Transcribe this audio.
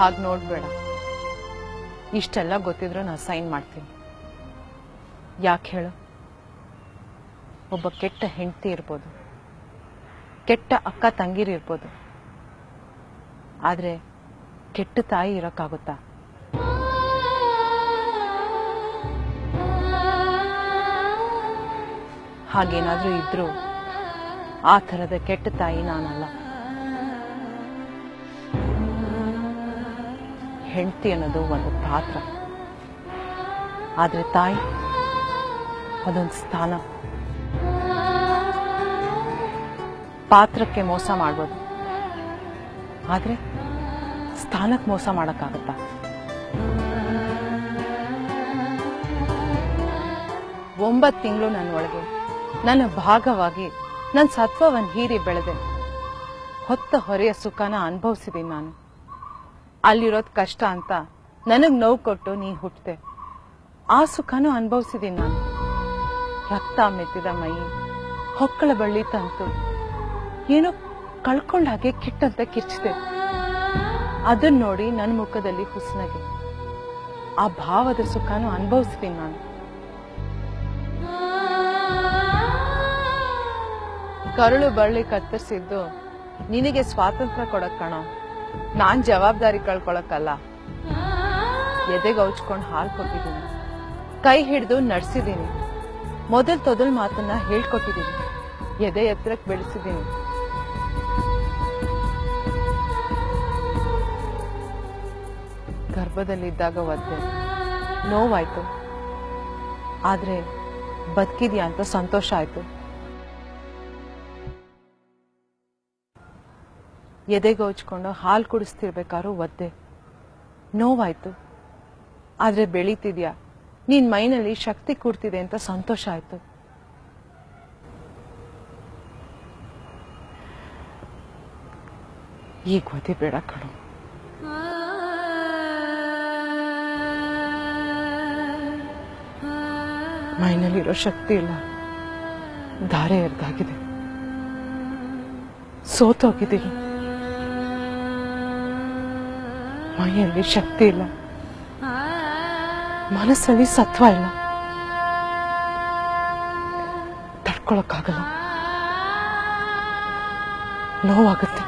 ಹಾಗೆ ನೋಡ್ಬೇಡ. ಇಷ್ಟೆಲ್ಲ ಗೊತ್ತಿದ್ರೂ ನಾನು ಸೈನ್ ಮಾಡ್ತೀನಿ. ಯಾಕೆ ಹೇಳು? ಒಬ್ಬ ಕೆಟ್ಟ ಹೆಂಡತಿ ಇರ್ಬೋದು, ಕೆಟ್ಟ ಅಕ್ಕ ತಂಗಿರಿರ್ಬೋದು, ಆದ್ರೆ ಕೆಟ್ಟ ತಾಯಿ ಇರೋಕ್ಕಾಗುತ್ತಾ? ಹಾಗೇನಾದ್ರೂ ಇದ್ರೂ ಆ ಥರದ ಕೆಟ್ಟ ತಾಯಿ ನಾನಲ್ಲ. ಹೆಂಡತಿ ಅನ್ನೋದು ಒಂದು ಪಾತ್ರ, ಆದ್ರೆ ತಾಯಿ ಅದೊಂದು ಸ್ಥಾನ. ಪಾತ್ರಕ್ಕೆ ಮೋಸ ಮಾಡ್ಬೋದು, ಆದ್ರೆ ಸ್ಥಾನಕ್ಕೆ ಮೋಸ ಮಾಡಕ್ಕಾಗತ್ತಾ? 9 ತಿಂಗಳು ನನ್ನ ಒಳಗೆ ನನ್ನ ಭಾಗವಾಗಿ ನನ್ನ ಸತ್ವವನ್ನು ಹೀರಿ ಬೆಳೆದೆ. ಹೊತ್ತ ಹೊರೆಯ ಸುಖನ ಅನುಭವಿಸಿದೀನಿ ನಾನು. ಅಲ್ಲಿರೋದ್ ಕಷ್ಟ ಅಂತ ನನಗ್ ನೋವು ಕೊಟ್ಟು ನೀ ಹುಟ್ಟದೆ. ಆ ಸುಖನೂ ಅನುಭವಿಸಿದೀನಿ ನಾನು. ರಕ್ತ ಮೆತ್ತಿದ ಮೈ, ಹೊಕ್ಕಳ ಬಳ್ಳಿ ತಂತು, ಏನೋ ಕಳ್ಕೊಂಡ ಹಾಗೆ ಕಿಟ್ಟಂತ ಕಿರ್ಚಿದೆ. ಅದನ್ನ ನೋಡಿ ನನ್ನ ಮುಖದಲ್ಲಿ ಹುಸ್ನಗೆ. ಆ ಭಾವದ ಸುಖನೂ ಅನುಭವಿಸ್ತೀನಿ ನಾನು. ಕರುಳು ಬಳ್ಳಿ ಕತ್ತರಿಸಿದ್ದು ನಿನಗೆ ಸ್ವಾತಂತ್ರ್ಯ ಕೊಡಕ್ ಕಣೋ, ನಾನ್ ಜವಾಬ್ದಾರಿ ಕಳ್ಕೊಳಕ್ಕಲ್ಲ. ಎದೆಗೆ ಔಚ್ಕೊಂಡು ಹಾಲು ಕೊಟ್ಟಿದ್ದೀನಿ, ಕೈ ಹಿಡಿದು ನಡ್ಸಿದ್ದೀನಿ, ಮೊದಲ್ ಮಾತನ್ನ ಹೇಳ್ಕೊಟ್ಟಿದ್ದೀನಿ, ಎದೆ ಎತ್ತರಕ್ಕೆ ಬೆಳೆಸಿದ್ದೀನಿ. ಗರ್ಭದಲ್ಲಿದ್ದಾಗ ಒದ್ದೆ, ನೋವಾಯ್ತು, ಆದ್ರೆ ಬದುಕಿದ್ಯಾ ಅಂತ ಸಂತೋಷ ಆಯ್ತು. ಎದೆಗೌಚ್ಕೊಂಡು ಹಾಲು ಕುಡಿಸ್ತಿರ್ಬೇಕಾದ್ರೂ ಒದ್ದೆ, ನೋವಾಯ್ತು, ಆದ್ರೆ ಬೆಳೀತಿದ್ಯಾ, ನಿನ್ ಮೈನಲ್ಲಿ ಶಕ್ತಿ ಕೂಡ್ತಿದೆ ಅಂತ ಸಂತೋಷ ಆಯ್ತು. ಈಗ ಒದ್ದೆ ಬೇಡ ಕಣೋ. ಮೈನಲ್ಲಿರೋ ಶಕ್ತಿ ಇಲ್ಲ, ಧಾರೆ ಎರ್ದಾಗಿದೆ, ಸೋತೋಗಿದ್ದೀನಿ. ಮೈಯಲ್ಲಿ ಶಕ್ತಿ ಇಲ್ಲ, ಮನಸ್ಸಲ್ಲಿ ಸತ್ವ ಇಲ್ಲ, ತಡ್ಕೊಳಕ್ಕಾಗಲ್ಲ, ನೋವಾಗುತ್ತೆ.